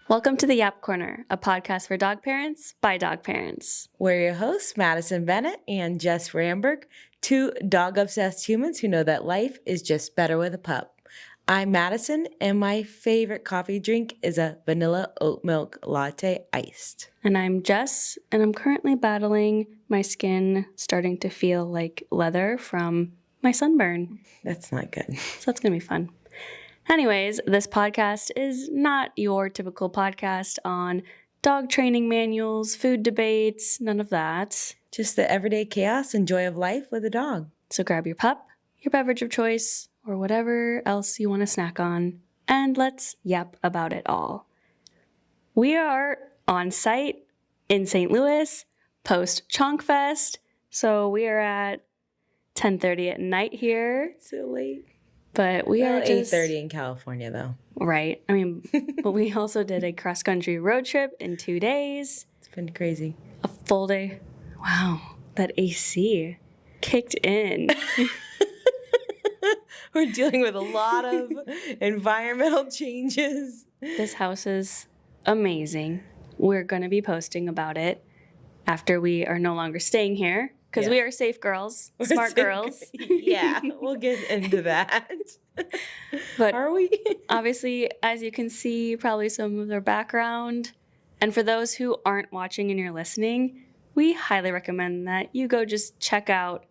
Welcome to the Yap Corner, a podcast for dog parents by dog parents. We're your hosts, Madison, Bennett, and Jess Ramberg, two dog-obsessed humans who know that life is just better with a pup. I'm Madison, and my favorite coffee drink is a vanilla oat milk latte iced. And I'm Jess, and I'm currently battling my skin starting to feel like leather from my sunburn. That's not good. So that's going to be fun. Anyways, this podcast is not your typical podcast on dog training manuals, food debates, none of that. Just the everyday chaos and joy of life with a dog. So grab your pup, your beverage of choice, or whatever else you want to snack on, and let's yap about it all. We are on site in St. Louis, post Chonkfest, so we are at 10:30 at night here. It's so late. But we are just 8:30 in California, though. Right. I mean, but we also did a cross-country road trip in 2 days. It's been crazy. A full day. Wow. That AC kicked in. We're dealing with a lot of environmental changes. This house is amazing. We're going to be posting about it after we are no longer staying here. Because we are safe girls, smart girls. Yeah, we'll get into that. But are we? Obviously, as you can see, probably some of their background. And for those who aren't watching and you're listening, we highly recommend that you go just check out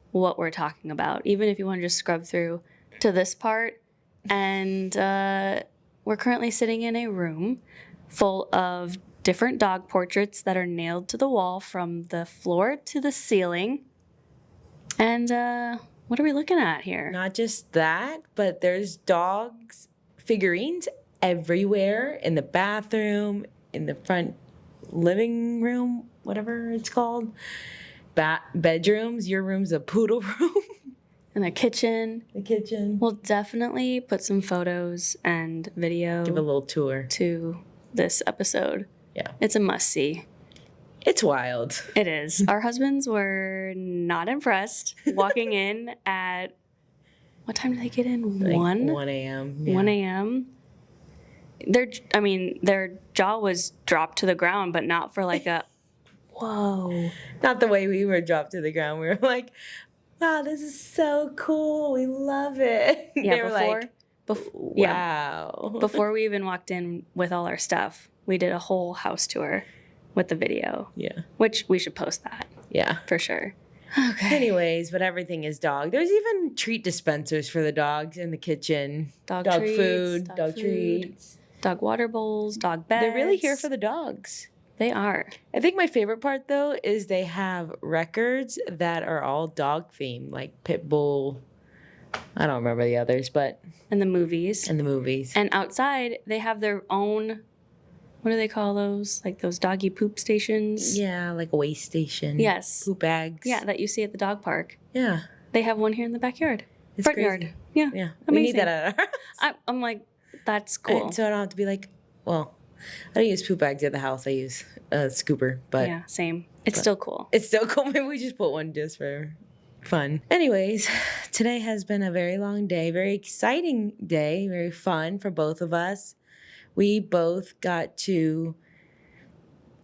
what we're talking about, even if you want to just scrub through to this part. And we're currently sitting in a room full of different dog portraits that are nailed to the wall from the floor to the ceiling. And what are we looking at here? Not just that, but there's dogs figurines everywhere, in the bathroom, in the front living room, whatever it's called, bedrooms. Your room's a poodle room. In the kitchen. The kitchen. We'll definitely put some photos and video. Give a little tour to this episode. Yeah. It's a must-see. It's wild. It is. Our husbands were not impressed walking in at, what time did they get in? Like 1? 1 a.m. Yeah. 1 a.m. Their jaw was dropped to the ground, but not for like a, whoa. Not the way we were dropped to the ground. We were like, wow, this is so cool. We love it. Yeah, they were like, wow. Before we even walked in with all our stuff, we did a whole house tour with the video. Yeah. Which we should post that. Yeah. For sure. Okay. Anyways, but everything is dog. There's even treat dispensers for the dogs in the kitchen. Dog treats, food, dog treats. Dog water bowls, dog beds. They're really here for the dogs. They are. I think my favorite part, though, is they have records that are all dog themed, like Pit Bull. I don't remember the others, but... And the movies. And outside, they have their own... What do they call those? Like those doggy poop stations? Yeah, like a waste station. Yes. Poop bags. Yeah, that you see at the dog park. Yeah. They have one here in the backyard. It's Front crazy. yard. Yeah. Yeah. Amazing. We need that at our house. I'm like, that's cool. So I don't have to be like, well, I don't use poop bags at the house. I use a scooper, but... Yeah, same. It's still cool. It's still cool. Maybe we just put one just for fun. Anyways, today has been a very long day, very exciting day, very fun for both of us. We both got to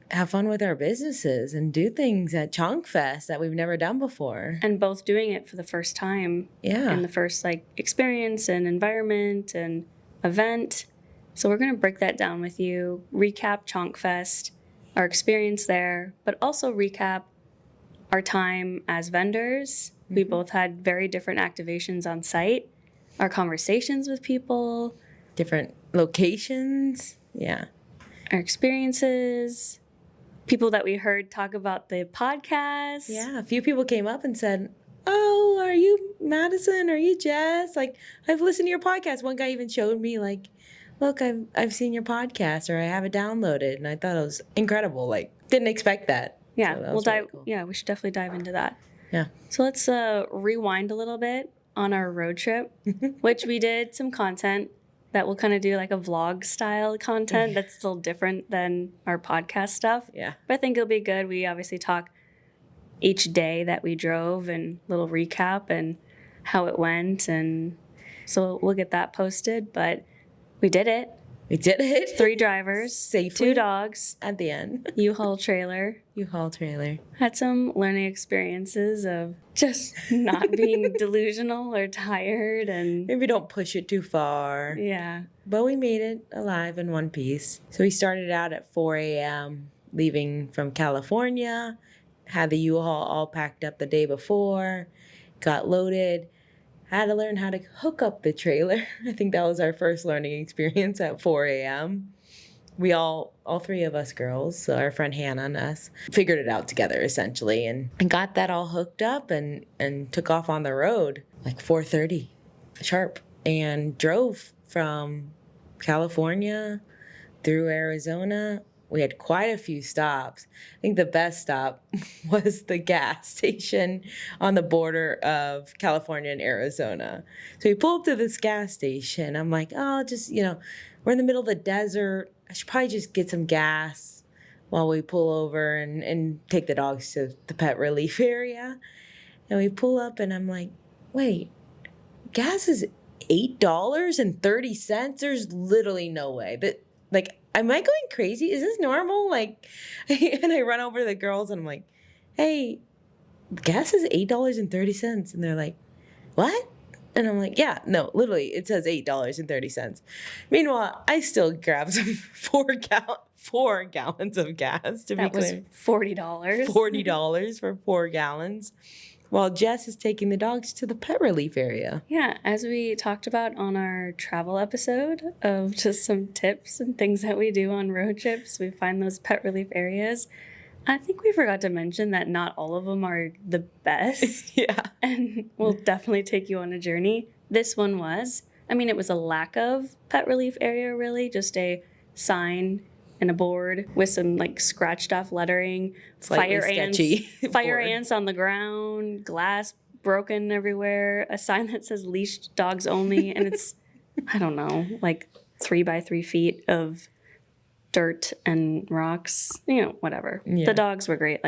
have fun with our businesses and do things at Chonkfest that we've never done before. And both doing it for the first time. Yeah. And the first experience and environment and event. So we're going to break that down with you, recap Chonkfest, our experience there, but also recap our time as vendors. Mm-hmm. We both had very different activations on site, our conversations with people. Different locations. Yeah. Our experiences. People that we heard talk about the podcast. Yeah, a few people came up and said, oh, are you Madison? Are you Jess? Like, I've listened to your podcast. One guy even showed me, like, look, I've seen your podcast, or I have it downloaded. And I thought it was incredible. Like, didn't expect that. Yeah, so that we'll dive. Cool. Yeah, we should definitely dive into that. Yeah. So let's rewind a little bit on our road trip, which we did some content that we'll kind of do like a vlog style content that's still different than our podcast stuff. Yeah. But I think it'll be good. We obviously talk each day that we drove and little recap and how it went. And so we'll get that posted. But we did it. We did it. 3 drivers, Safely. 2 dogs, At the end. U-Haul trailer. U-Haul trailer. Had some learning experiences of just not being delusional or tired and Maybe don't push it too far. yeah. But we made it alive in one piece. So we started out at 4 a.m. leaving from California. Had the U-Haul all packed up the day before. Got loaded. Had to learn how to hook up the trailer. I think that was our first learning experience at 4 a.m. We all 3 of us girls, so our friend Hannah and us, figured it out together essentially and got that all hooked up and took off on the road like 4:30 sharp and drove from California through Arizona. We had quite a few stops. I think the best stop was the gas station on the border of California and Arizona. So we pulled up to this gas station. I'm like, oh, just, we're in the middle of the desert. I should probably just get some gas while we pull over and take the dogs to the pet relief area. And we pull up and I'm like, wait, gas is $8.30? There's literally no way. But am I going crazy? Is this normal? And I run over to the girls and I'm like, hey, gas is $8.30. And they're like, what? And I'm like, yeah, no, literally, it says $8.30. Meanwhile, I still grabbed some 4 gallons of gas, to be clear. That was $40. $40 for 4 gallons. While Jess is taking the dogs to the pet relief area. Yeah, as we talked about on our travel episode of just some tips and things that we do on road trips, we find those pet relief areas. I think we forgot to mention that not all of them are the best. Yeah. And will definitely take you on a journey. This one was. I mean, it was a lack of pet relief area, really. Just a sign and a board with some scratched off lettering, fire ants on the ground, glass broken everywhere, a sign that says leashed dogs only, and it's I don't know, 3 by 3 feet of dirt and rocks, whatever. Yeah. The dogs were great.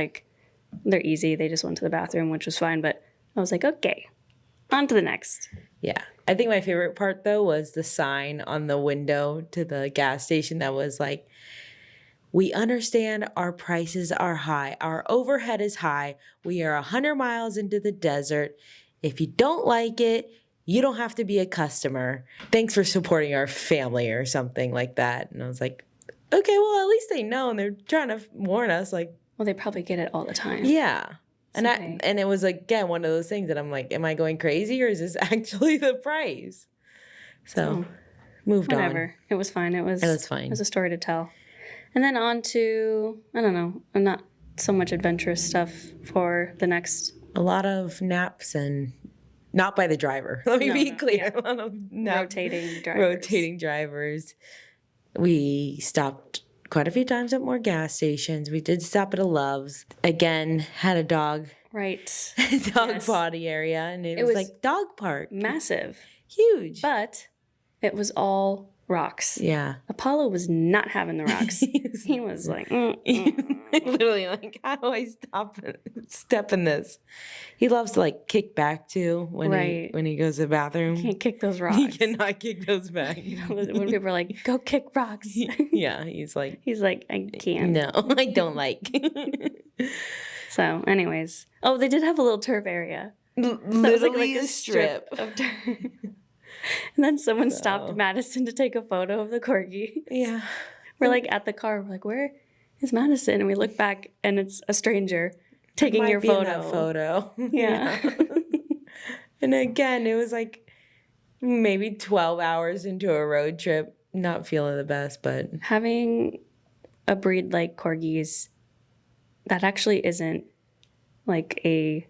They're easy. They just went to the bathroom, which was fine, but I was like, okay, on to the next. Yeah. I think my favorite part, though, was the sign on the window to the gas station that was like, we understand our prices are high. Our overhead is high. We are 100 miles into the desert. If you don't like it, you don't have to be a customer. Thanks for supporting our family or something like that. And I was like, okay, well, at least they know, and they're trying to warn us. Well, they probably get it all the time. Yeah. And okay. and it was, again, one of those things that I'm like, am I going crazy or is this actually the price? So moved whatever. on. It was fine. It was fine. It was a story to tell. And then on to, I don't know, not so much adventurous stuff for the next. A lot of naps and not by the driver. Let me be clear. Yeah. A lot of Rotating drivers. We stopped quite a few times at more gas stations. We did stop at a Love's. Again, had a dog. Right. Dog potty area. And it was like dog park. Massive. Huge. But it was all rocks. Yeah. Apollo was not having the rocks. He was like, literally how do I step in this? He loves to kick back too when he goes to the bathroom. He can't kick those rocks. He cannot kick those back. When people are like, go kick rocks. Yeah, he's like, I can't. No, I don't like. So anyways, they did have a little turf area. Literally a strip of turf. And then someone stopped Madison to take a photo of the corgi. Yeah. We're at the car. We're like, where is Madison? And we look back and it's a stranger taking your photo. In that photo. Yeah. And again, it was maybe 12 hours into a road trip. Not feeling the best, but. Having a breed like corgis, that actually isn't a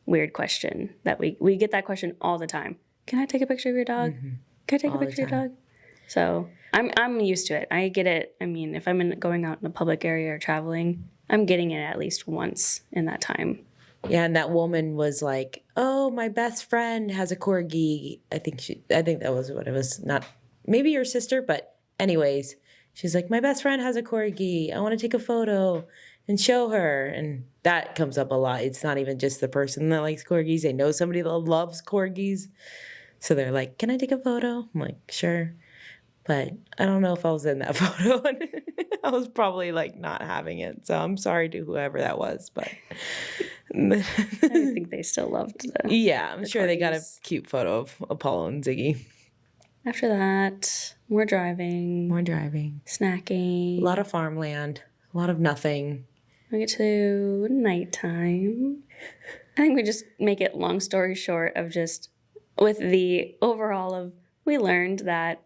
weird question that we get that question all the time. Can I take a picture of your dog? Mm-hmm. Can I take a picture of your dog? So I'm used to it. I get it. I mean, if I'm going out in a public area or traveling, I'm getting it at least once in that time. Yeah, and that woman was like, "Oh, my best friend has a corgi." I think that was what it was. Not maybe your sister, but anyways, she's like, "My best friend has a corgi. I want to take a photo and show her." And that comes up a lot. It's not even just the person that likes corgis. They know somebody that loves corgis. So they're like, "Can I take a photo?" I'm like, "Sure." But I don't know if I was in that photo. I was probably like not having it. So I'm sorry to whoever that was. But I think they still loved the. yeah, I'm sure they got a corgis. cute photo of Apollo and Ziggy. After that, more driving, More driving. snacking. A lot of farmland. A lot of nothing. We get to nighttime. I think we just make it long story short of just with the overall of we learned that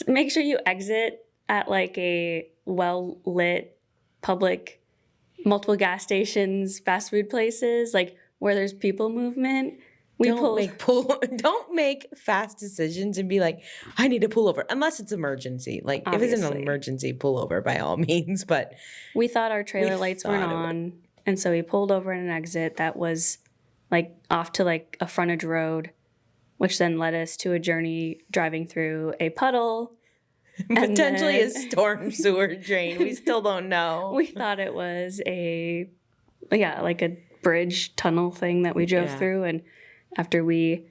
make sure you exit at like a well-lit public multiple gas stations, fast food places, like where there's people movement. Don't make fast decisions and be like, I need to pull over unless it's emergency. Like if it's an Obviously. emergency, pull over by all means. But We thought our trailer lights weren't thought it on, and so we pulled over at an exit that was like off to like a frontage road, which then led us to a journey driving through a puddle. and potentially a then storm sewer drain. We still don't know. We thought it was like a bridge tunnel thing that we drove Yeah. through, and after we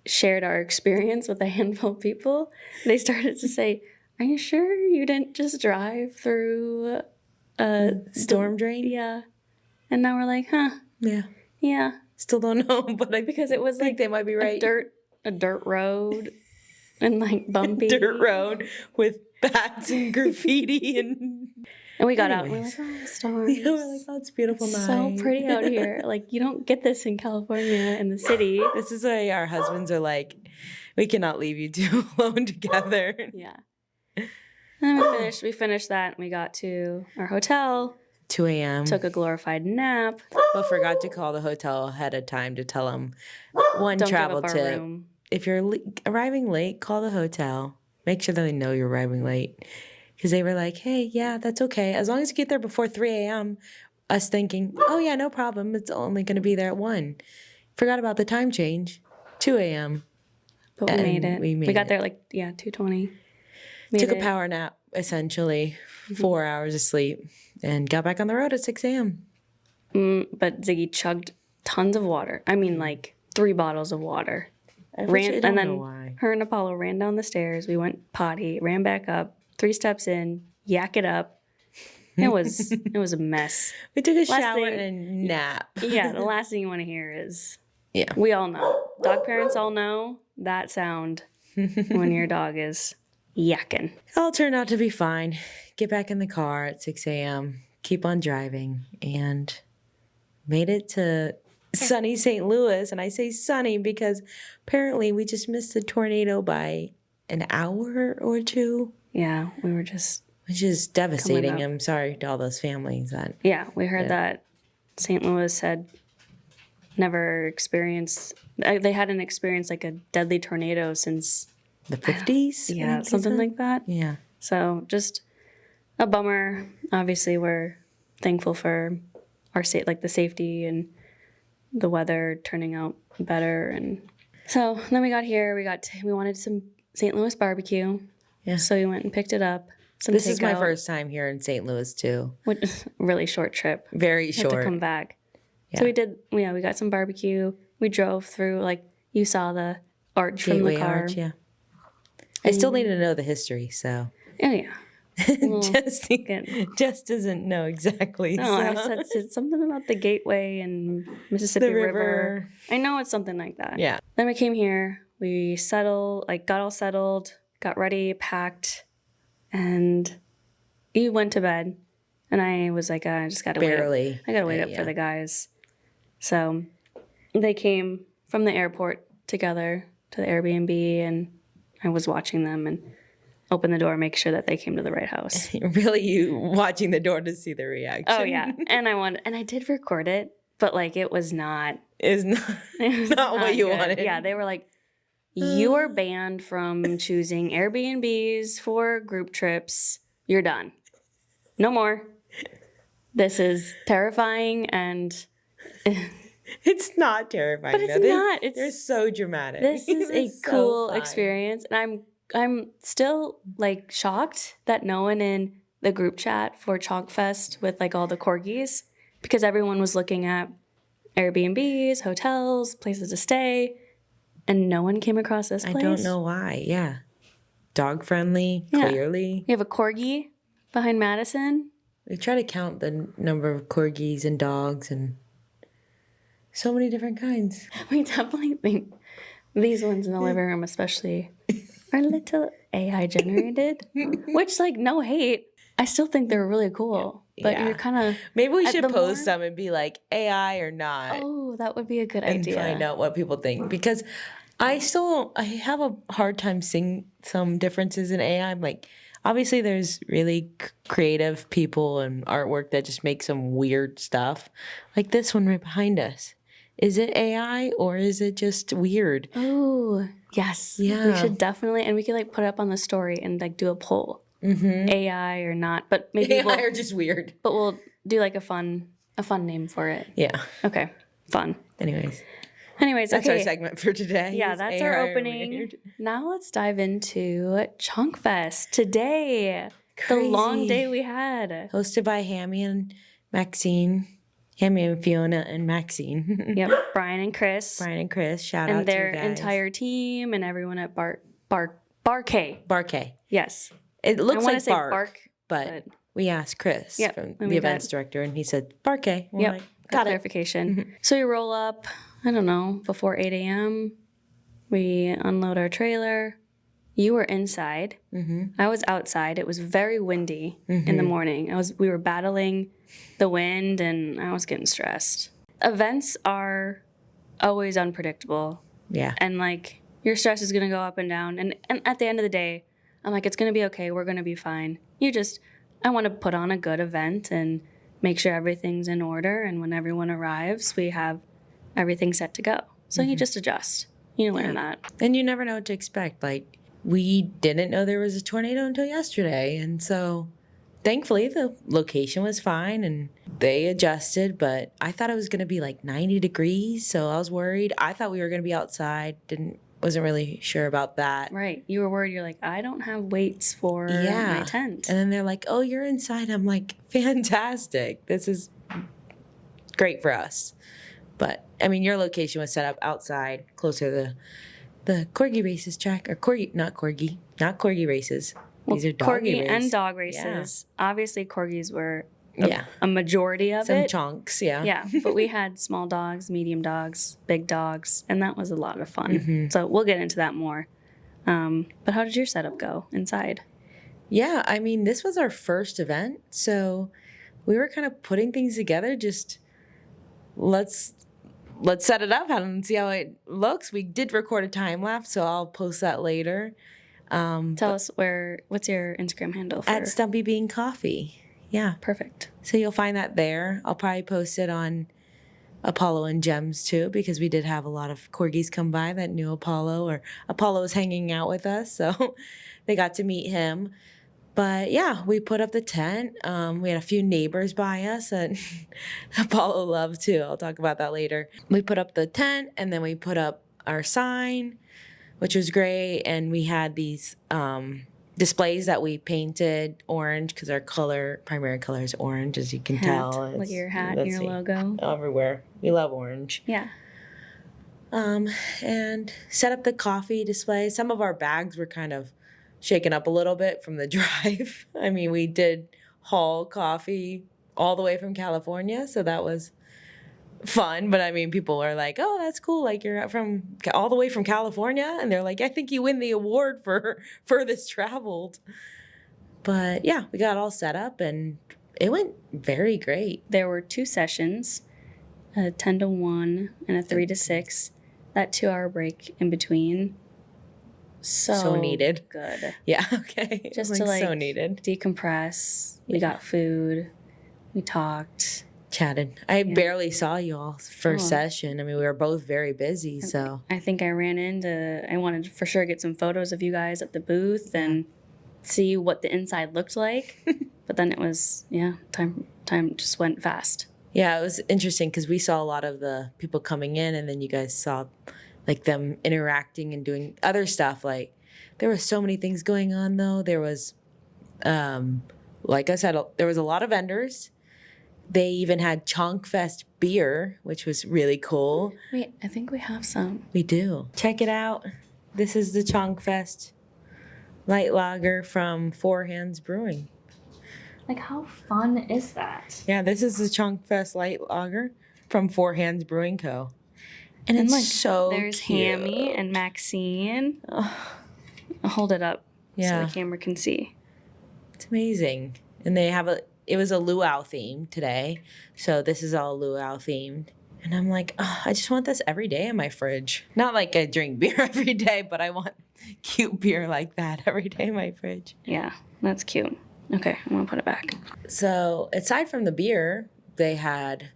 shared our experience with a handful of people, they started to say, "Are you sure you didn't just drive through a Storm drain? Yeah. And now we're like, huh, Yeah. yeah. Still don't know, but I Because it was think like they might be right. a dirt road and like bumpy. Dirt road with bats and graffiti and And we got out and we're Anyways. like, oh, stars. yeah, we're like, oh, it's a beautiful It's night. so pretty out here. Like, you don't get this in California in the city. This is why our husbands are like, we cannot leave you two alone together. Yeah. And then we finished that and we got to our hotel, 2 a.m. took a glorified nap. But forgot to call the hotel ahead of time to tell them one Don't travel give up our tip. room. If you're arriving late, call the hotel. Make sure that they know you're arriving late. Because they were like, hey, yeah, that's okay. As long as you get there before 3 a.m., us thinking, oh, yeah, no problem. It's only going to be there at 1. Forgot about the time change, 2 a.m. But we made it. we made We got it. there like, 2:20. Took a power nap, essentially, 4 hours of sleep, and got back on the road at 6 a.m. But Ziggy chugged tons of water. I mean, like 3 bottles of water. I don't And know then why. her and Apollo ran down the stairs. We went potty, ran back up, 3 steps in, yak it up. It was a mess. We took a Last shower thing- and a nap. Yeah, the last thing you want to hear is Yeah. we all know. Dog parents all know that sound when your dog is yakking. It all turned out to be fine. Get back in the car at 6 a.m., keep on driving, and made it to sunny St. Louis. And I say sunny because apparently we just missed the tornado by an hour or 2, Yeah, we were just which is devastating. up. I'm sorry to all those families that we heard that St. Louis had never experienced. They hadn't experienced like a deadly tornado since the 50s. I yeah, think they something said. like that. Yeah. So just a bummer. Obviously, we're thankful for our the safety and the weather turning out better. And so then we got here. We wanted some St. Louis barbecue. Yeah. So we went and picked it up. Some This is my takeout, first time here in St. Louis, too. which is a really short trip. Very Had to short. come back. Yeah. So we got some barbecue. We drove through, like, you saw the arch from Gateway the car. Arch, yeah. I still need to know the history, so. Oh, yeah. Well, Just doesn't know exactly. No, I so. said something about the gateway and Mississippi The river. I know it's something like that. Yeah. Then we came here. We got all settled, got ready, packed, and you went to bed. And I was like, I just got to wait. Barely. I got to wait up Yeah. for the guys. So they came from the airport together to the Airbnb, and I was watching them and open the door, make sure that they came to the right house. Really, you watching the door to see the reaction. Oh yeah, and I did record it, but like it was not. Is not, It was not what you good. wanted. Yeah, they were like, you are banned from choosing Airbnbs for group trips. You're done. No more. This is terrifying, and It's not terrifying. But it's though. not. They're so dramatic. this is They're a so cool fun. experience, and I'm still like shocked that no one in the group chat for Chonkfest with like all the corgis, because everyone was looking at Airbnbs, hotels, places to stay, and no one came across this I place. don't know why. Yeah. dog friendly, Yeah. clearly. You have a corgi behind Madison. We try to count the number of corgis and dogs and so many different kinds. We definitely think these ones in the living room, especially, are little AI generated. Which, like, no hate. I still think they're really cool. But Yeah. you're kind of. Maybe we should post some and be like AI or not. Oh, that would be a good and idea. find out what people think. Because I have a hard time seeing some differences in AI. I'm like, obviously there's really creative people and artwork that just make some weird stuff. Like this one right behind us. Is it AI or is it just weird? Oh, yes. Yeah. We should definitely, and we could like put it up on the story and like do a poll. Mm-hmm. AI or not, but maybe AI or just weird. But we'll do like a fun name for it. Yeah. Okay. Fun. Anyways, okay. that's our segment for today. Yeah, that's our opening. Now let's dive into Chonkfest today. Crazy. The long day we had. Hosted by Hammy and Maxine. Hammy and Fiona and Maxine. Yep. Brian and Chris. Brian and Chris. Shout out and to you their guys. entire team and everyone at Bark. Bark. Yes. It looks I like say Bark, but we asked Chris from the events director, and he said Bark. We're like, got it. Clarification. Mm-hmm. So we roll up, I don't know, before 8 a.m. We unload our trailer. You were inside. Mm-hmm. I was outside. It was very windy in the morning. We were battling the wind, and I was getting stressed. Events are always unpredictable. Yeah. And like your stress is gonna go up and down. And at the end of the day, I'm like, it's gonna be okay. We're gonna be fine. I want to put on a good event and make sure everything's in order. And when everyone arrives, we have everything set to go. So you just adjust. You learn that. And you never know what to expect. Like, we didn't know there was a tornado until yesterday. And so thankfully the location was fine and they adjusted, but I thought it was going to be like 90 degrees. So I was worried. I thought we were going to be outside. Wasn't really sure about that. Right. You were worried. You're like, I don't have weights for my tent. And then they're like, oh, you're inside. I'm like, fantastic. This is great for us. But, I mean, your location was set up outside, closer to the corgi races track. Or not corgi races. These are doggy corgi races. and dog races. Yeah. Obviously, corgis were a majority of Some it. Some chunks, yeah. Yeah, but we had small dogs, medium dogs, big dogs, and that was a lot of fun. Mm-hmm. So we'll get into that more. But how did your setup go inside? Yeah, I mean, this was our first event, so we were kind of putting things together. Just let's set it up and see how it looks. We did record a time lapse, so I'll post that later. Tell us what's your Instagram handle for? At Stumpy Bean Coffee. Yeah. Perfect. So you'll find that there. I'll probably post it on Apollo and Gems too, because we did have a lot of corgis come by that knew Apollo was hanging out with us. So they got to meet him. But yeah, we put up the tent. We had a few neighbors by us that Apollo loved too. I'll talk about that later. We put up the tent and then we put up our sign, which was great. And we had these displays that we painted orange because our primary color is orange, as you can tell. Like your hat and your logo. Everywhere. We love orange. Yeah. And set up the coffee display. Some of our bags were kind of shaken up a little bit from the drive. I mean, we did haul coffee all the way from California, so that was fun. But I mean, people are like, oh, that's cool, like you're from all the way from California, and they're like, I think you win the award for furthest traveled. But yeah, we got all set up and it went very great. There were 2 sessions, a 10 to 1 and a 3 to 6, that 2-hour break in between. So needed. Good. Yeah, okay. Just to like so needed. Decompress. We got food. We talked. Chatted. I barely saw you all first session. I mean, we were both very busy, so. I think I wanted to for sure get some photos of you guys at the booth and see what the inside looked like. But then it was, time just went fast. Yeah, it was interesting because we saw a lot of the people coming in and then you guys saw like them interacting and doing other stuff. Like there were so many things going on though. There was, like I said, there was a lot of vendors. They even had Chonkfest beer, which was really cool. Wait, I think we have some. We do. Check it out. This is the Chonkfest light lager from Four Hands Brewing. Like, how fun is that? Yeah, this is the Chonkfest light lager from Four Hands Brewing Co. And it's like, so there's cute. Hammy and Maxine. I'll hold it up so the camera can see. It's amazing. And they have it was a luau theme today. So this is all luau themed. And I'm like, oh, I just want this every day in my fridge. Not like I drink beer every day, but I want cute beer like that every day in my fridge. Yeah, that's cute. Okay, I'm gonna put it back. So aside from the beer, they had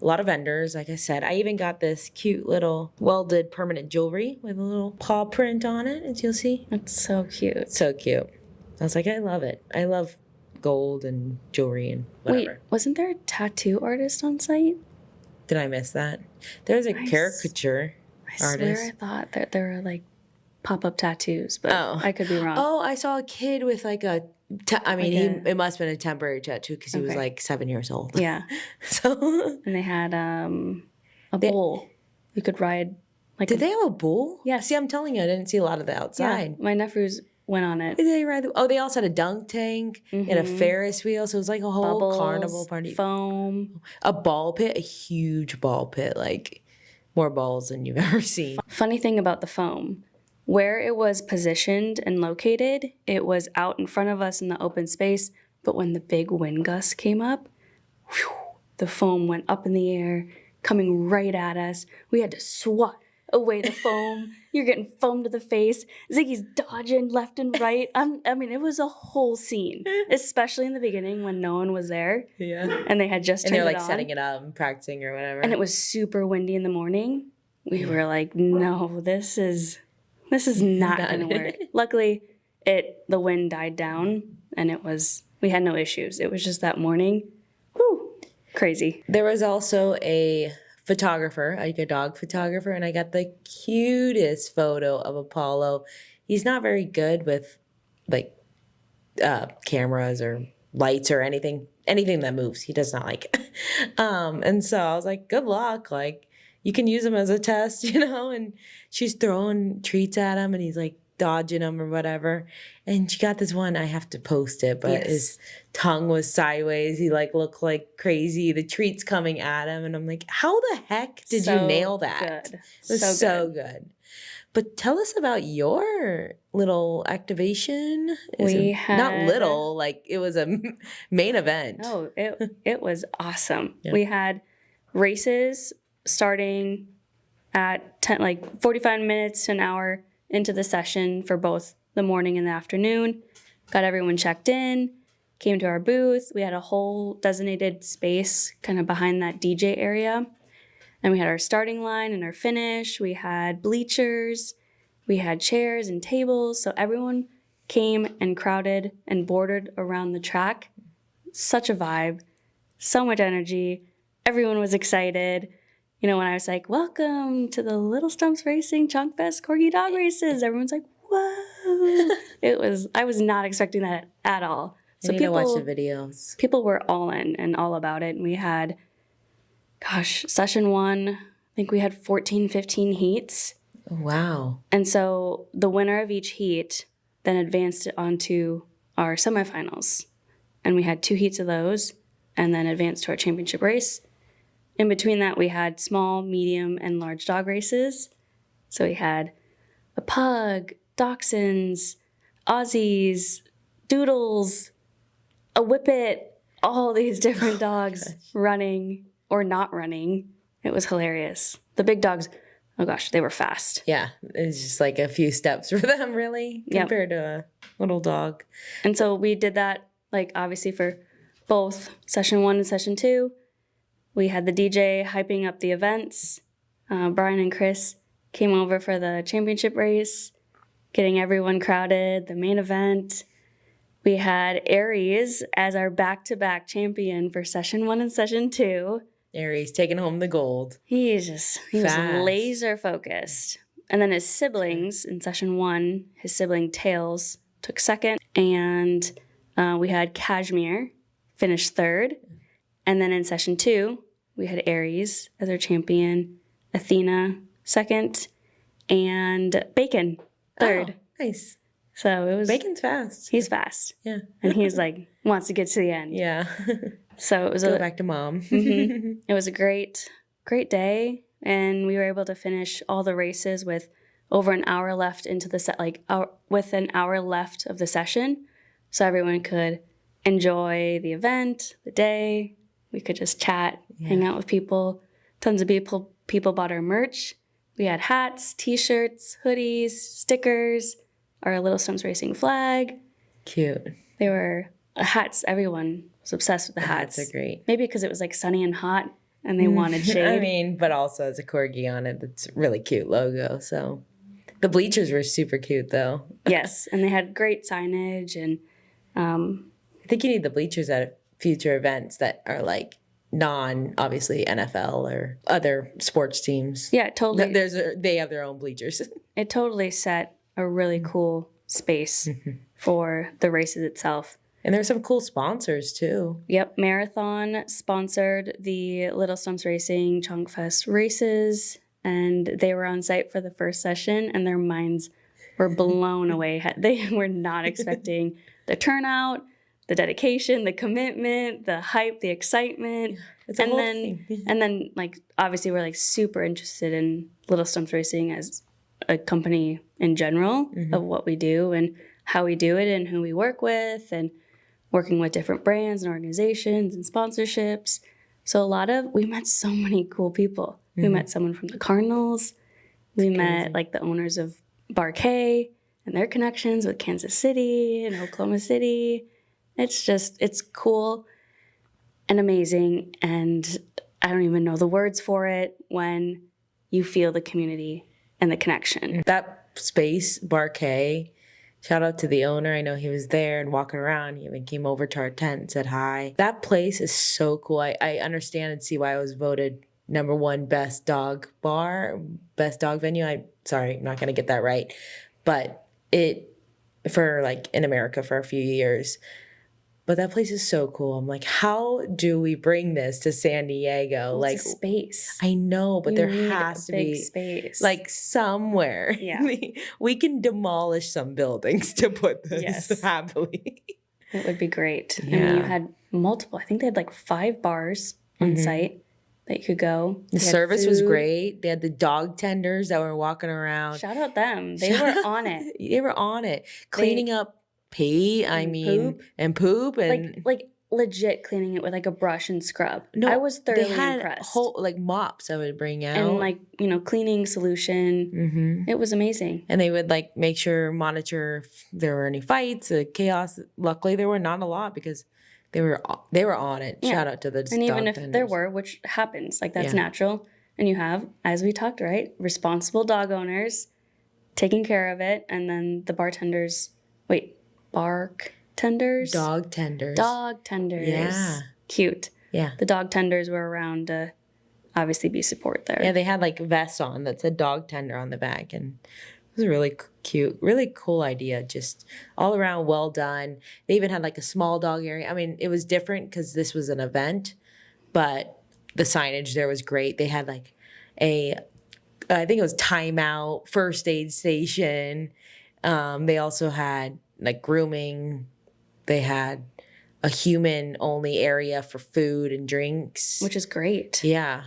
a lot of vendors, like I said. I even got this cute little welded permanent jewelry with a little paw print on it, as you'll see. That's so cute. So cute. I was like, I love it. I love gold and jewelry and whatever. Wait, wasn't there a tattoo artist on site? Did I miss that? There's a caricature I artist. swear I thought that there were like pop-up tattoos, but I could be wrong. Oh, I saw a kid with like a it must have been a temporary tattoo because he was like 7 years old. Yeah. So and they had a bull. You could ride. Like, did they have a bull? Yeah. See, I'm telling you, I didn't see a lot of the outside. Yeah, my nephews went on it. Did they ride they also had a dunk tank and a Ferris wheel, so it was like a whole Bubbles, carnival party. Foam. A ball pit, a huge ball pit, like more balls than you've ever seen. Funny thing about the foam, where it was positioned and located, it was out in front of us in the open space, but when the big wind gust came up, whew, the foam went up in the air, coming right at us. We had to swat away the foam. You're getting foam to the face. Ziggy's dodging left and right. I mean, it was a whole scene, especially in the beginning when no one was there. Yeah. And they had just turned it on. And they're like setting it up and practicing or whatever. And it was super windy in the morning. We were like, no, this is not going to work. Luckily, the wind died down and we had no issues. It was just that morning. Whew, crazy. There was also a photographer, like a dog photographer, and I got the cutest photo of Apollo. He's not very good with like cameras or lights or anything that moves. He does not like. And so I was like, good luck. Like, you can use him as a test, and she's throwing treats at him and he's like dodging them or whatever. And she got this one, I have to post it, but his tongue was sideways. He like looked like crazy. The treats coming at him. And I'm like, how the heck did you nail that? Good. It was so good. But tell us about your little activation. Not little, like it was a main event. Oh, it was awesome. Yeah. We had races starting at 45 minutes to an hour into the session for both the morning and the afternoon. Got everyone checked in, came to our booth. We had a whole designated space kind of behind that DJ area. And we had our starting line and our finish. We had bleachers. We had chairs and tables. So everyone came and crowded and bordered around the track. Such a vibe. So much energy. Everyone was excited. When I was like, welcome to the Little Stumps Racing Chunkfest Corgi Dog Races, everyone's like, whoa. I was not expecting that at all. So people watch the videos. People were all in and all about it. And we had, session 1, I think we had 14, 15 heats. Wow. And so the winner of each heat then advanced onto our semifinals. And we had 2 heats of those and then advanced to our championship race. In between that, we had small, medium, and large dog races. So we had a pug, dachshunds, Aussies, doodles, a whippet, all these different dogs running or not running. It was hilarious. The big dogs, oh gosh, they were fast. Yeah, it's just like a few steps for them, really, compared to a little dog. And so we did that, obviously for both session 1 and session 2. We had the DJ hyping up the events. Brian and Chris came over for the championship race, getting everyone crowded, the main event. We had Aries as our back-to-back champion for session 1 and session 2. Aries taking home the gold. He was laser focused. And then his siblings in session 1, his sibling Tails took second. And we had Cashmere finish third. And then in session 2, we had Aries as our champion, Athena second, and Bacon third. Oh, nice. So it was. Bacon's fast. He's fast. Yeah. And he's like, wants to get to the end. Yeah. So it was Go back to mom. It was a great day. And we were able to finish all the races with over an hour left into the set, with an hour left of the session. So everyone could enjoy the event, the day. We could just chat, hang out with people. Tons of people bought our merch. We had hats, t-shirts, hoodies, stickers, our Little Stumps Racing flag. Cute. They were hats. Everyone was obsessed with the hats. Hats are great. Maybe because it was like sunny and hot and they wanted shade. I mean, but also as a corgi on it, it's a really cute logo. So the bleachers were super cute though. Yes, and they had great signage. And I think you need the bleachers at future events that are like obviously NFL or other sports teams. yeah, totally. They have their own bleachers. It totally set a really cool space for the races itself. And there's some cool sponsors too. Yep, Marathon sponsored the Little Stumps Racing Chonkfest races, and they were on site for the first session, and their minds were blown away. They were not expecting the turnout, the dedication, the commitment, the hype, the excitement. It's a whole thing. And then, like, obviously we're like super interested in Little Stumps Racing as a company in general of what we do and how we do it and who we work with and working with different brands and organizations and sponsorships. So we met so many cool people. We met someone from the Cardinals. We met like the owners of Bar K and their connections with Kansas City and Oklahoma City. It's cool and amazing. And I don't even know the words for it when you feel the community and the connection. That space, Bar K, shout out to the owner. I know he was there and walking around. He even came over to our tent and said hi. That place is so cool. I understand and see why I was voted #1 best dog venue. I'm not going to get that right. But for like in America for a few years. But that place is so cool. I'm like, how do we bring this to San Diego? Well, it's a space. I know, but there has to be space. like somewhere. Yeah. we can demolish some buildings to put this happily. It would be great. Yeah. I mean, you had multiple. I think they had like 5 bars on site that you could go. The service was great. They had the dog tenders that were walking around. Shout out them. They were on it. They were on it. Cleaning up pee, and poop and like legit cleaning it with like a brush and scrub. No, I was thoroughly they had impressed. whole like mops I would bring out and like, cleaning solution. It was amazing. and they would like monitor if there were any fights, chaos. Luckily there were not a lot because they were on it. Yeah. Shout out to the And even dog if tenders. there were, which happens, like that's Yeah. natural. And you have, as we talked, right, responsible dog owners taking care of it, and then the bartenders. Dog tenders. Dog tenders. Yeah. Cute. Yeah. The dog tenders were around to obviously be support there. Yeah, they had like vests on that said dog tender on the back, and it was really cute, really cool idea. Just all around well done. They even had like a small dog area. I mean, it was different because this was an event, but the signage there was great. They had like I think it was timeout, first aid station. They also had like grooming. They had a human-only area for food and drinks. Which is great. Yeah.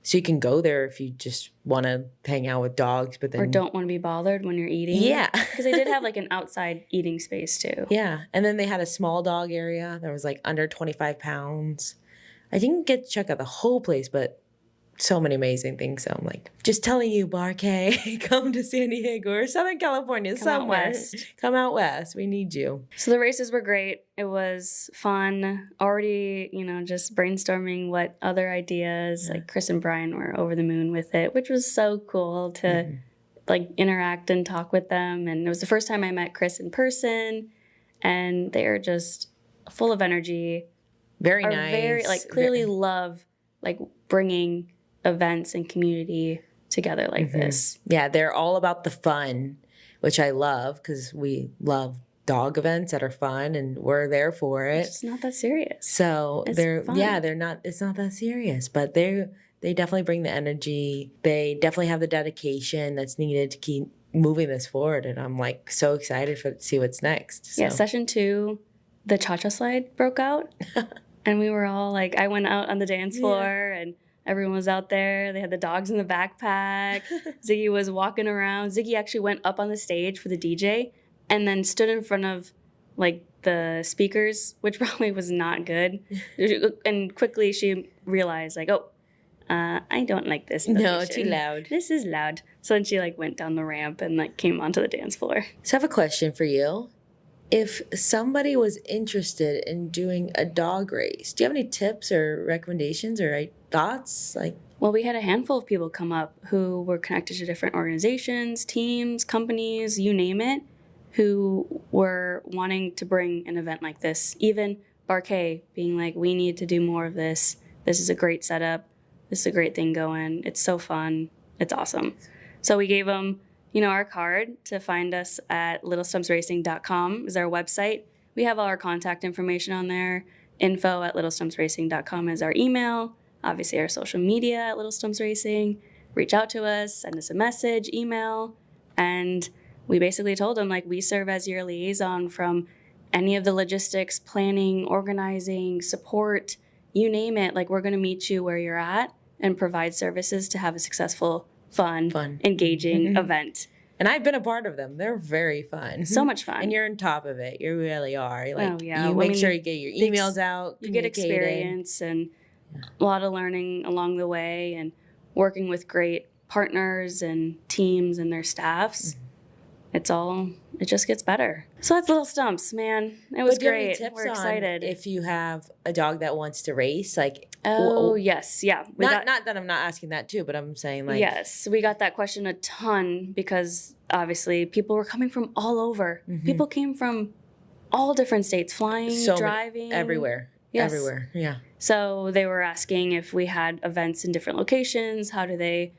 So you can go there if you just want to hang out with dogs, but then... Or don't want to be bothered when you're eating. Yeah. Because they did have like an outside eating space too. Yeah. And then they had a small dog area that was like under 25 pounds. I didn't get to check out the whole place, but so many amazing things. So I'm like, just telling you, Bar K, come to San Diego or Southern California, somewhere. Come out west. We need you. So the races were great. It was fun. Already, just brainstorming what other ideas. Like Chris and Brian were over the moon with it, which was so cool to like interact and talk with them. And it was the first time I met Chris in person, and they are just full of energy. Very nice. Very clearly love like bringing events and community together like this. Yeah, they're all about the fun, which I love because we love dog events that are fun and we're there for it. It's just not that serious. So It's they're fun. they're not. It's not that serious, but they're They definitely bring the energy. They definitely have the dedication that's needed to keep moving this forward. And I'm like so excited to see what's next. So. Yeah, session 2, the cha-cha slide broke out. And we were all like, I went out on the dance floor and everyone was out there. They had the dogs in the backpack. Ziggy was walking around. Ziggy actually went up on the stage for the DJ and then stood in front of like the speakers, which probably was not good. And quickly she realized like, I don't like this location. No, too loud. This is loud. So then she like went down the ramp and like came onto the dance floor. So I have a question for you. If somebody was interested in doing a dog race, do you have any tips or recommendations or thoughts? Well, we had a handful of people come up who were connected to different organizations, teams, companies, you name it, who were wanting to bring an event like this. Even Barquet being like, we need to do more of this. This is a great setup. This is a great thing going. It's so fun. It's awesome. So we gave them our card to find us at littlestumpsracing.com is our website. We have all our contact information on there. info@littlestumpsracing.com is our email. Obviously, our social media at Little Stumps Racing. Reach out to us, send us a message, email. And we basically told them, like, we serve as your liaison from any of the logistics, planning, organizing, support, you name it. Like, we're going to meet you where you're at and provide services to have a successful, fun. Engaging event. And I've been a part of them. They're very fun. So much fun. And you're on top of it. You really are. Like, yeah. You make sure you get your emails out. You get experience and a lot of learning along the way and working with great partners and teams and their staffs. It just gets better. So that's Little Stumps, man. It was great. We're excited. If you have a dog that wants to race, yes, yeah. Not that I'm not asking that too, but I'm saying like yes, we got that question a ton because obviously people were coming from all over. Mm-hmm. People came from all different states, flying, driving, everywhere. Yes. Everywhere, yeah. So they were asking if we had events in different locations. How do they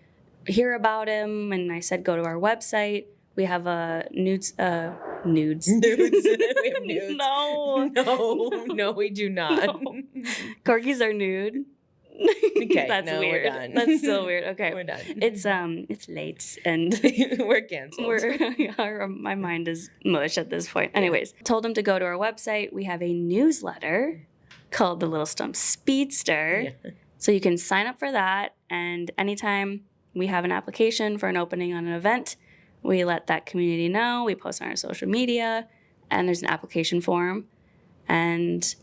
hear about him? And I said, go to our website. We have nudes. Nudes. We have nudes. No, we do not. No. Corgis are nude. Okay, that's weird. We're done. That's still weird. Okay, we're done. It's late and we're canceled. My mind is mush at this point. Anyways, told them to go to our website. We have a newsletter called the Little Stumps Speedster, so you can sign up for that. And anytime we have an application for an opening on an event, we let that community know. We post on our social media, and there's an application form, and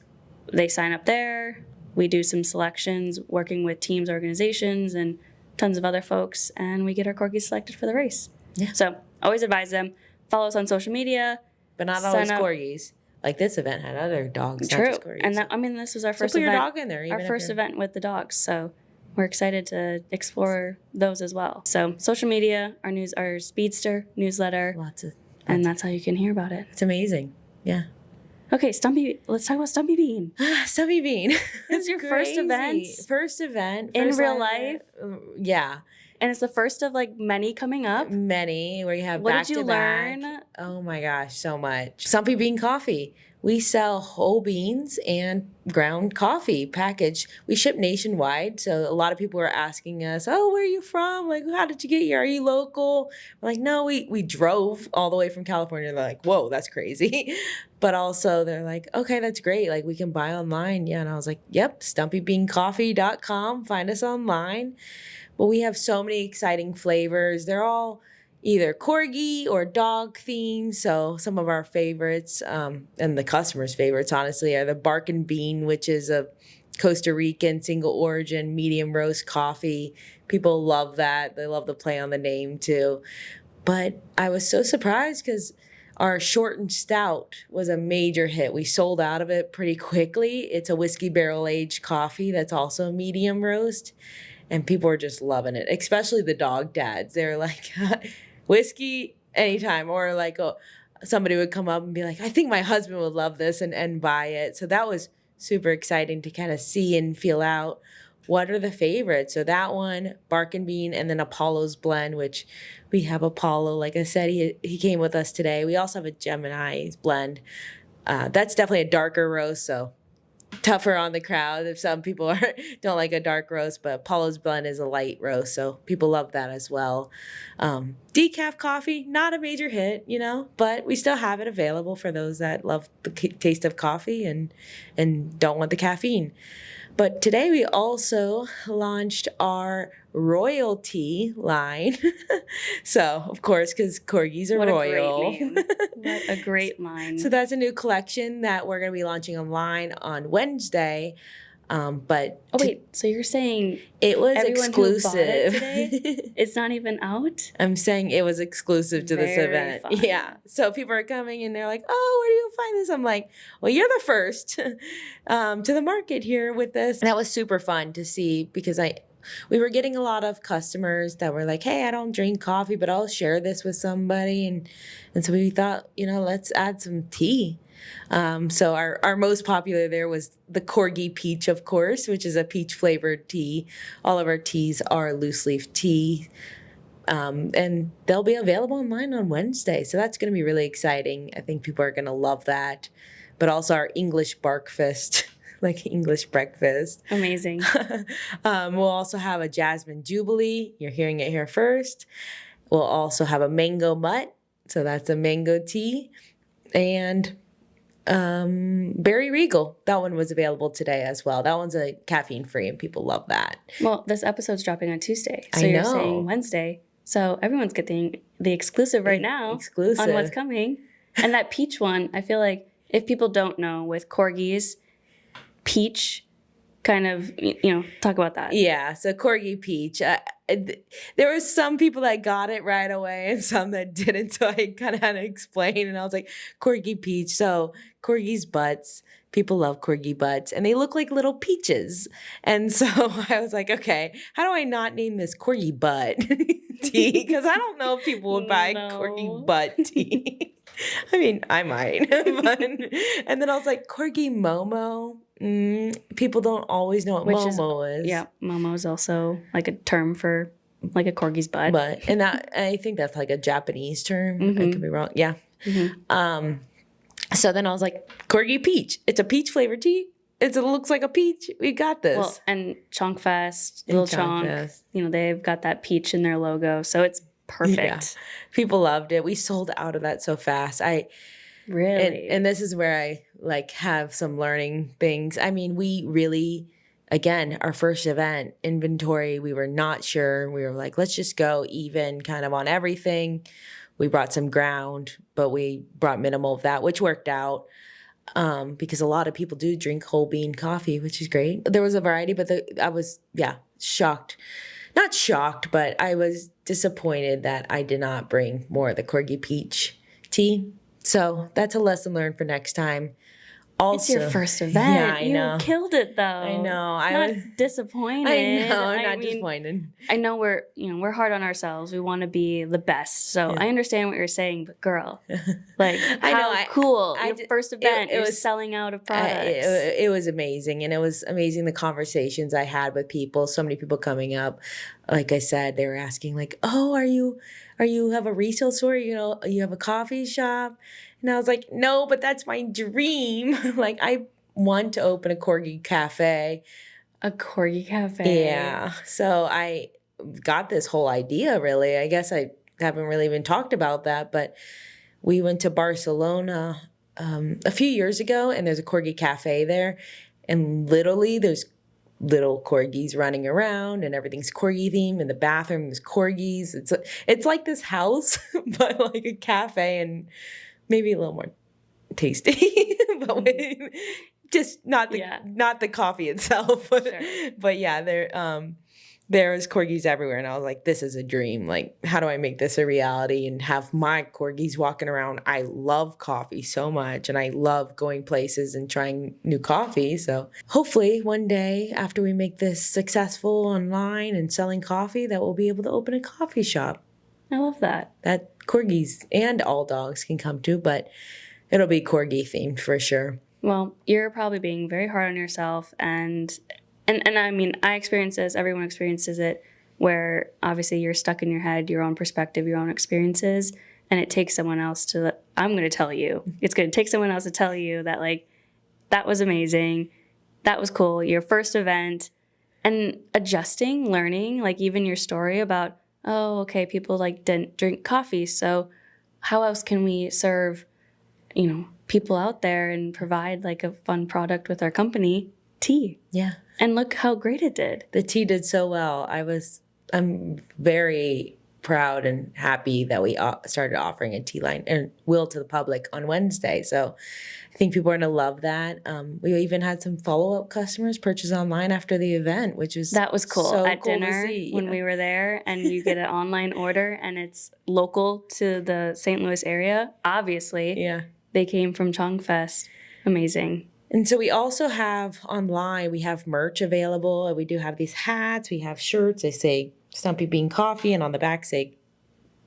they sign up there. We do some selections, working with teams, organizations, and tons of other folks, and we get our corgis selected for the race. Yeah. So always advise them. Follow us on social media. But not always corgis. Like this event had other dogs, True. Not just corgis. And this was our first put event. Your dog in there. Our first event with the dogs. So we're excited to explore those as well. So social media, our Speedster newsletter, and that's how you can hear about it. It's amazing. Yeah. Okay, Stumpy. Let's talk about Stumpy Bean. Stumpy Bean. This is your first event. First event in real life. Yeah. And it's the first of like many coming up. Many where you have what back did you to learn? Back. Oh my gosh, so much. Stumpy Bean Coffee. We sell whole beans and ground coffee packaged. We ship nationwide, so a lot of people are asking us, "Oh, where are you from? Like, how did you get here? Are you local?" We're like, "No, we drove all the way from California." They're like, "Whoa, that's crazy," but also they're like, "Okay, that's great. Like, we can buy online." Yeah, and I was like, "Yep, stumpybeancoffee.com. Find us online." But we have so many exciting flavors. They're all either corgi or dog themed. So some of our favorites, and the customers' favorites, honestly, are the Bark and Bean, which is a Costa Rican single origin medium roast coffee. People love that. They love the play on the name too. But I was so surprised because our shortened stout was a major hit. We sold out of it pretty quickly. It's a whiskey barrel aged coffee that's also medium roast. And people are just loving it, especially the dog dads. They're like, whiskey anytime. Or like somebody would come up and be like, I think my husband would love this and buy it. So that was super exciting to kind of see and feel out what are the favorites. So that one, Bark and Bean, and then Apollo's blend, which we have Apollo. Like I said, he came with us today. We also have a Gemini's blend. That's definitely a darker roast, so tougher on the crowd. If some people don't like a dark roast, but Paulo's Blend is a light roast, so people love that as well. Decaf coffee, not a major hit, but we still have it available for those that love the taste of coffee and don't want the caffeine. But today we also launched our royalty line. So, of course, because corgis are royal. What a great name. What a great line. So that's a new collection that we're going to be launching online on Wednesday. So you're saying it was everyone exclusive. Who bought it today, it's not even out? I'm saying it was exclusive to this event. Fun. Yeah. So people are coming and they're like, oh, where do you find this? I'm like, well, you're the first to the market here with this. And that was super fun to see because we were getting a lot of customers that were like, hey, I don't drink coffee, but I'll share this with somebody. And so we thought, let's add some tea. So our most popular there was the Corgi Peach, of course, which is a peach flavored tea. All of our teas are loose leaf tea. And they'll be available online on Wednesday. So that's going to be really exciting. I think people are going to love that. But also our English Barkfest, like English breakfast. Amazing. We'll also have a Jasmine Jubilee. You're hearing it here first. We'll also have a Mango Mutt. So that's a mango tea. And Berry Regal. That one was available today as well. That one's a caffeine free and people love that. Well, this episode's dropping on Tuesday. So I you're know. saying Wednesday. So everyone's getting the exclusive right now Exclusive. on what's coming. And that peach one, I feel like if people don't know, with corgis, peach kind of, talk about that. Yeah, so Corgi Peach. There was some people that got it right away and some that didn't, so I kind of had to explain. And I was like, Corgi Peach. So Corgi's butts. People love Corgi butts, and they look like little peaches. And so I was like, okay, how do I not name this Corgi butt tea? Because I don't know if people would buy Corgi butt tea. I mean, I might. And then I was like, Corgi Momo. People don't always know what Momo is. Yeah, Momo is also like a term for like a corgi's butt. And I think that's like a Japanese term. Mm-hmm. I could be wrong. Yeah. Mm-hmm. So then I was like, Corgi Peach. It's a peach flavored tea. It looks like a peach. We got this. Well, and Chonkfest, Little Chonk, they've got that peach in their logo, so it's perfect. Yeah. People loved it. We sold out of that so fast. Really? And this is where I have some learning things. I mean, we really, again, our first event inventory, we were not sure. We were like, let's just go even kind of on everything. We brought some ground, but we brought minimal of that, which worked out because a lot of people do drink whole bean coffee, which is great. There was a variety, but I was, shocked. Not shocked, but I was disappointed that I did not bring more of the Corgi Peach tea. So that's a lesson learned for next time. Also, it's your first event. Yeah, I know. You killed it, though. I know. Not disappointed. I know. I'm not disappointed. I know we're hard on ourselves. We want to be the best. So I understand what you're saying, but girl, cool. Your first event, it was selling out of products. It was amazing, and it was amazing the conversations I had with people. So many people coming up. Like I said, they were asking like, "Oh, are you have a retail store? You have a coffee shop?" And I was like, no, but that's my dream. I want to open a corgi cafe. A corgi cafe. Yeah. So I got this whole idea, really. I guess I haven't really even talked about that, but we went to Barcelona a few years ago, and there's a corgi cafe there. And literally there's little corgis running around, and everything's corgi themed. In the bathroom, there's corgis. It's like this house, but like a cafe, and maybe a little more tasty, but just not the coffee itself. But yeah, there is corgis everywhere, and I was like, this is a dream. Like, how do I make this a reality and have my corgis walking around? I love coffee so much, and I love going places and trying new coffee. So hopefully one day after we make this successful online and selling coffee, that we'll be able to open a coffee shop. I love that. That corgis and all dogs can come to, but it'll be corgi themed for sure. Well, you're probably being very hard on yourself, and I mean, I experience this, everyone experiences it, where obviously you're stuck in your head, your own perspective, your own experiences, and it takes someone else it's going to take someone else to tell you that that was amazing. that was cool. Your first event and adjusting, learning, like even your story about, oh, okay, people like didn't drink coffee. So how else can we serve, people out there and provide like a fun product with our company? Tea. Yeah. And look how great it did. The tea did so well. I'm very proud and happy that we started offering a tea line and will to the public on Wednesday. So I think people are going to love that. We even had some follow-up customers purchase online after the event, which was That was cool. so At cool dinner to see. when we were there, and you get an online order and it's local to the St. Louis area. Obviously, Yeah. they came from Chonkfest. Amazing. And so we also have online, we have merch available. We do have these hats. We have shirts. They say Stumpy Bean Coffee, and on the back say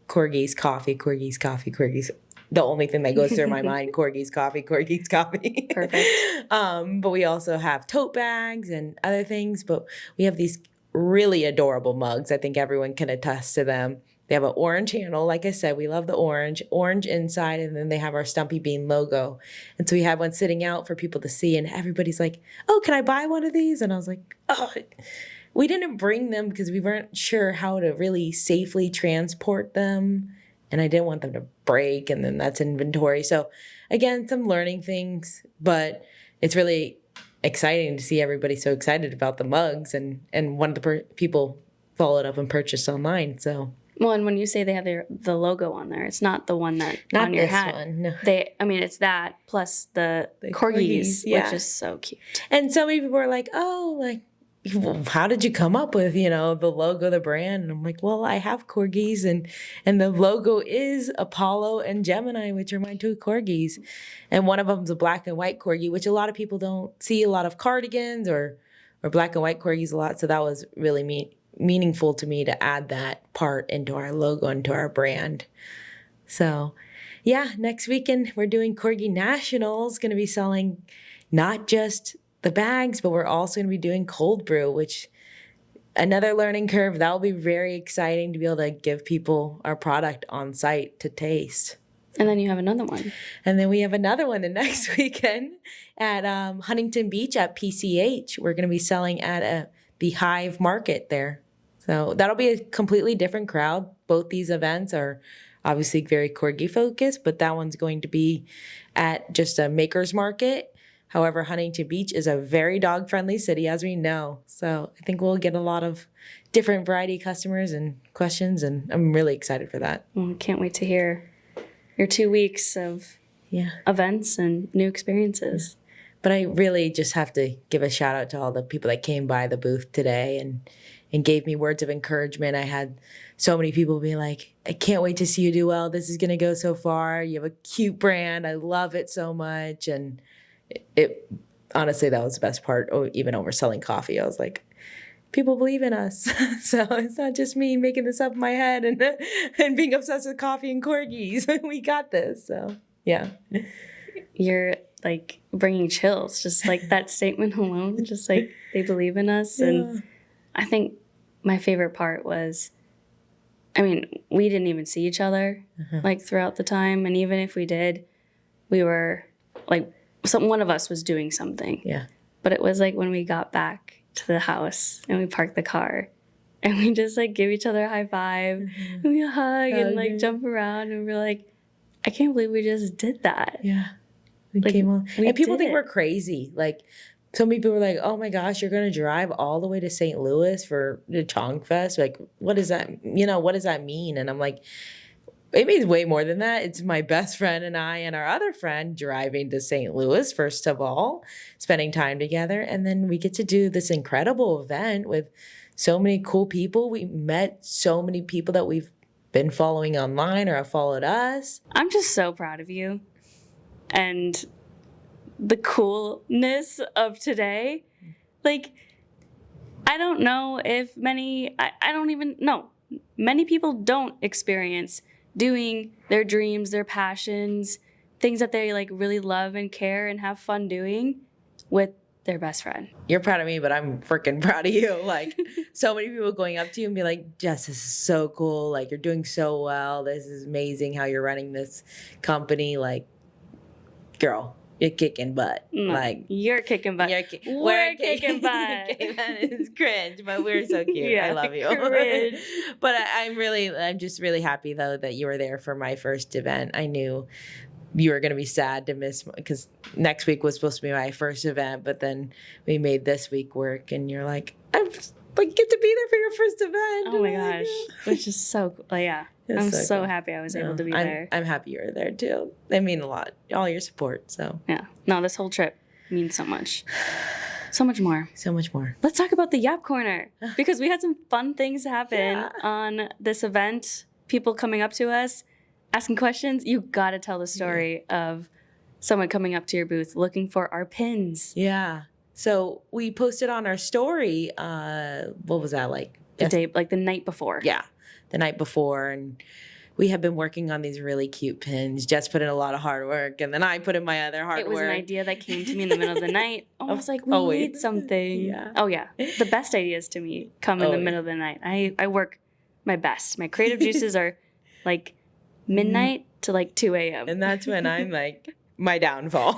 Corgi's Coffee, Corgi's Coffee, Corgi's. The only thing that goes through my mind, Corgi's Coffee, Corgi's Coffee. Perfect. But we also have tote bags and other things. But we have these really adorable mugs. I think everyone can attest to them. They have an orange handle. Like I said, we love the orange inside, and then they have our Stumpy Bean logo. And so we have one sitting out for people to see, and everybody's like, oh, can I buy one of these? And I was like, oh, we didn't bring them because we weren't sure how to really safely transport them. And I didn't want them to break, and then that's inventory. So again, some learning things, but it's really exciting to see everybody so excited about the mugs, and one of the people followed up and purchased online. So. Well, and when you say they have the logo on there, it's not the one that Not on your this hat. one, no. It's that plus the corgis, yeah. which is so cute. And so many people are like, oh, like, well, how did you come up with, the logo, the brand? And I'm like, well, I have corgis, and the logo is Apollo and Gemini, which are my two corgis. And one of them's a black and white corgi, which a lot of people don't see a lot of cardigans or black and white corgis a lot. So that was really meaningful to me to add that part into our logo, into our brand. So yeah, next weekend we're doing Corgi Nationals, going to be selling not just the bags, but we're also going to be doing cold brew, which another learning curve. That will be very exciting to be able to give people our product on site to taste. And then you have another one. And then we have another one the next weekend at Huntington Beach at PCH. We're going to be selling at the Hive Market there. So that'll be a completely different crowd. Both these events are obviously very corgi focused, but that one's going to be at just a maker's market. However, Huntington Beach is a very dog-friendly city, as we know. So I think we'll get a lot of different variety of customers and questions, and I'm really excited for that. Well, can't wait to hear your 2 weeks of events and new experiences. But I really just have to give a shout out to all the people that came by the booth today and gave me words of encouragement. I had so many people be like, I can't wait to see you do well. This is going to go so far. You have a cute brand. I love it so much. And it honestly, that was the best part, even over selling coffee. I was like, people believe in us. So it's not just me making this up in my head and being obsessed with coffee and corgis. We got this. So yeah. You're like bringing chills, just like that statement alone, just like they believe in us. Yeah. And I think my favorite part was, we didn't even see each other like throughout the time. And even if we did, we were like, one of us was doing something. Yeah. But it was like when we got back to the house and we parked the car and we just like give each other a high five and we hug and like jump around and we're like, I can't believe we just did that. Yeah. We Like, came on. we And people did think it. we're crazy. Like, so many people were like, oh my gosh, you're going to drive all the way to St. Louis for the Chonkfest? Like, what does that, what does that mean? And I'm like, it means way more than that. It's my best friend and I and our other friend driving to St. Louis, first of all, spending time together. And then we get to do this incredible event with so many cool people. We met so many people that we've been following online or have followed us. I'm just so proud of you and the coolness of today. Like, I don't know if many people don't experience doing their dreams, their passions, things that they like really love and care and have fun doing with their best friend. You're proud of me, but I'm freaking proud of you. Like, so many people going up to you and be like, Jess, this is so cool. Like, you're doing so well. This is amazing how you're running this company. Like, girl, you're kicking butt. No, Like you're kicking butt. We're kicking butt. Okay, that is cringe, but we're so cute. Yeah, I love you. cringe. But I'm just really happy though that you were there for my first event. I knew you were going to be sad to miss because next week was supposed to be my first event, but then we made this week work, and you're like, I'm like get to be there for your first event. Oh my gosh, which is so cool. Yeah, I'm so cool. happy I was able to be there. I'm happy you were there too. They mean a lot. All your support. So Yeah, no, this whole trip means so much. So much more. so much more. Let's talk about the Yap Corner because we had some fun things happen Yeah. on this event. People coming up to us, asking questions. You got to tell the story of someone coming up to your booth looking for our pins. Yeah. So we posted on our story. What was that like? The night before. Yeah, the night before, and we have been working on these really cute pins. Jess put in a lot of hard work, and then I put in my other hard work. It was an idea that came to me in the middle of the night. I was like, we always. need something. Yeah. Oh, yeah. The best ideas to me come in the middle of the night. I work my best. My creative juices are like midnight to like 2 a.m. And that's when I'm like, my downfall.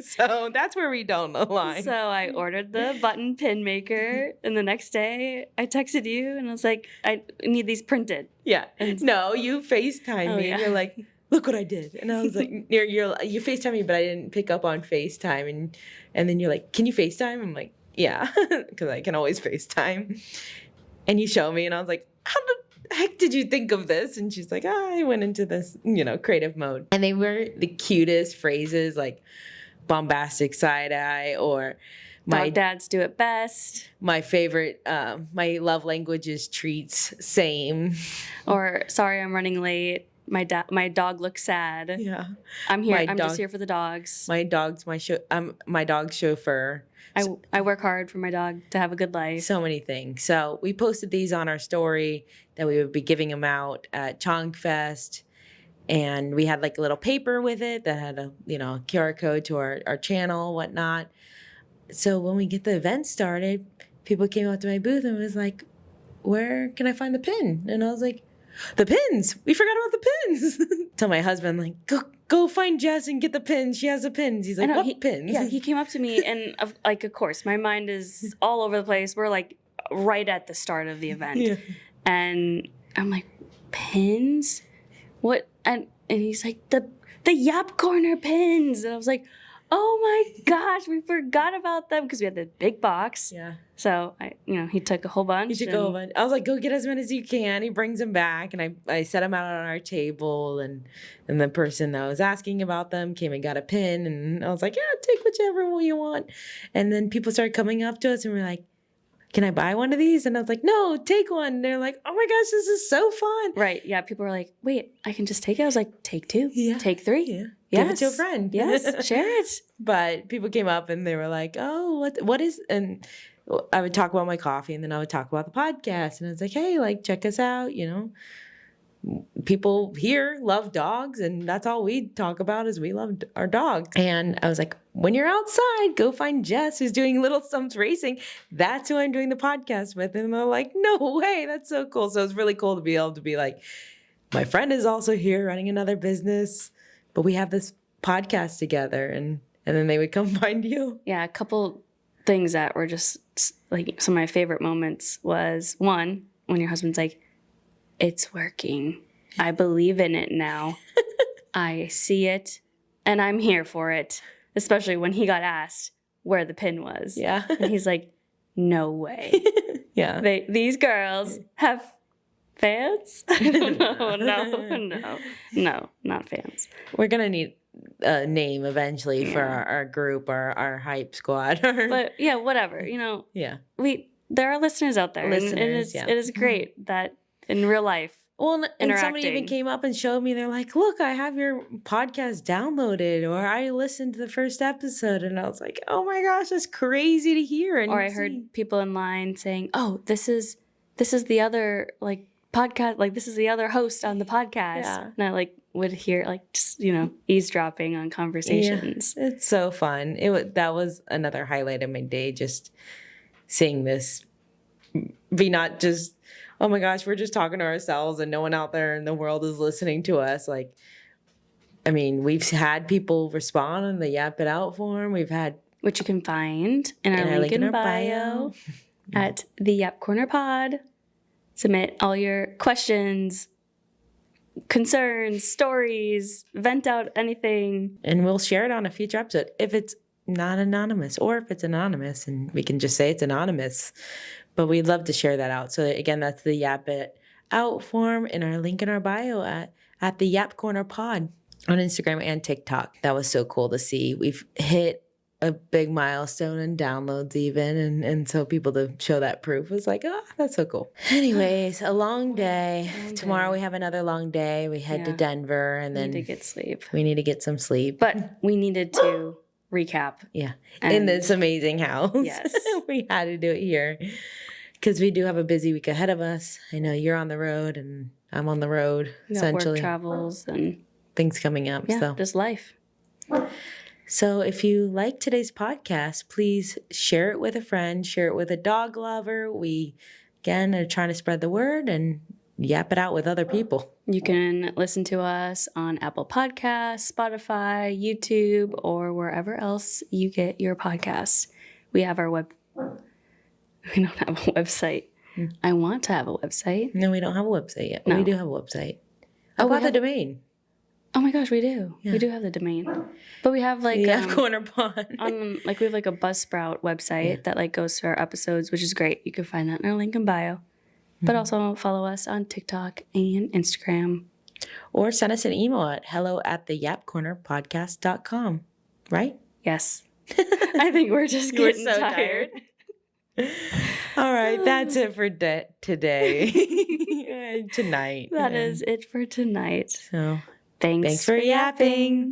So that's where we don't align. So I ordered the button pin maker, and the next day I texted you, and I was like, I need these printed. Yeah. No, you FaceTime me. yeah. And you're like, look what I did. And I was like, you FaceTime me, but I didn't pick up on FaceTime. And then you're like, can you FaceTime? I'm like, yeah, because I can always FaceTime. And you show me, and I was like, how the heck did you think of this? And she's like, I went into this, creative mode. And they were the cutest phrases, like bombastic side eye, or My dads do it best. my favorite, my love language is treats, same. Or sorry, I'm running late. My dog looks sad. Yeah. I'm here. My I'm dog- just here for the dogs. My dog's my dog's chauffeur. I work hard for my dog to have a good life. So many things. So we posted these on our story that we would be giving them out at Chonkfest. And we had like a little paper with it that had a QR code to our channel, whatnot. So when we get the event started, people came up to my booth and was like, where can I find the pin? And I was like, the pins. We forgot about the pins. Tell my husband, like, go find Jess and get the pins. She has the pins. He's like, what pins? Yeah, he came up to me, and of course, my mind is all over the place. We're like right at the start of the event, Yeah. and I'm like, pins? What? And he's like, the Yap Corner pins, and I was like, oh my gosh, we forgot about them because we had the big box. Yeah. So he took a whole bunch. He took a whole bunch. I was like, go get as many as you can. He brings them back, and I set them out on our table, and the person that was asking about them came and got a pin, and I was like, yeah, take whichever one you want. And then people started coming up to us and we're like, can I buy one of these? And I was like, no, take one. And they're like, oh my gosh, this is so fun. Right. Yeah. People were like, wait, I can just take it. I was like, take 2. Yeah. Take 3. Yeah. Yes. Give it to a friend. Yes. Share it. But people came up and they were like, oh, what is, and I would talk about my coffee, and then I would talk about the podcast, and I was like, hey, like, check us out. People here love dogs, and that's all we talk about is we love our dogs. And I was like, when you're outside, go find Jess, who's doing Little Stumps Racing. That's who I'm doing the podcast with. And they're like, no way, that's so cool. So it's really cool to be able to be like, my friend is also here running another business, but we have this podcast together. And then they would come find you. Yeah, a couple things that were just like some of my favorite moments was one, when your husband's like, it's working. I believe in it now. I see it and I'm here for it. Especially when he got asked where the pin was. Yeah. And he's like, no way. Yeah. These girls have fans? No, not fans. We're going to need a name eventually for our group, our hype squad. But yeah, whatever. Yeah. There are listeners out there. Listeners, and it is great that in real life. Well, and somebody even interacting. came up and showed me, they're like, look, I have your podcast downloaded, or I listened to the first episode. And I was like, oh my gosh, that's crazy to hear. And Or I heard people in line saying, oh, this is the other podcast, this is the other host on the podcast. Yeah. And I would hear just, eavesdropping on conversations. Yeah, it's so fun. That was another highlight of my day, just seeing this be not just, oh my gosh, we're just talking to ourselves and no one out there in the world is listening to us. Like, I mean, we've had people respond on the Yap It Out form. We've had which you can find in our link in bio at the Yap Corner Pod. Submit all your questions, concerns, stories, vent out anything. And we'll share it on a future episode if it's not anonymous, or if it's anonymous and we can just say it's anonymous. But we'd love to share that out. So again, that's the Yap It Out form in our link in our bio at the Yap Corner Pod on Instagram and TikTok. That was so cool to see. We've hit a big milestone in downloads even. And so people to show that proof was like, oh, that's so cool. Anyways, a long day. Tomorrow we have another long day. We head to Denver and then need to get sleep. We need to get some sleep. But we needed to recap. Yeah. In this amazing house. Yes. We had to do it here because we do have a busy week ahead of us. I know you're on the road and I'm on the road, essentially. Work travels and things coming up. Yeah, so just life. So if you like today's podcast, please share it with a friend, share it with a dog lover. We, again, are trying to spread the word and yap it out with other people. You can listen to us on Apple Podcasts, Spotify, YouTube, or wherever else you get your podcasts. We have our We don't have a website. I want to have a website. No, we don't have a website yet. No. We do have a website. How about the domain? Oh my gosh, we do. Yeah. We do have the domain. But we have like Yap Corner Pod. we have like a Buzzsprout website that like goes to our episodes, which is great. You can find that in our link in bio. But also follow us on TikTok and Instagram. Or send us an email at hello@theyapcornerpodcast.com. Right? Yes. I think we're just getting so tired. All right, that's it for today. Tonight. That is it for tonight. So Thanks for yapping.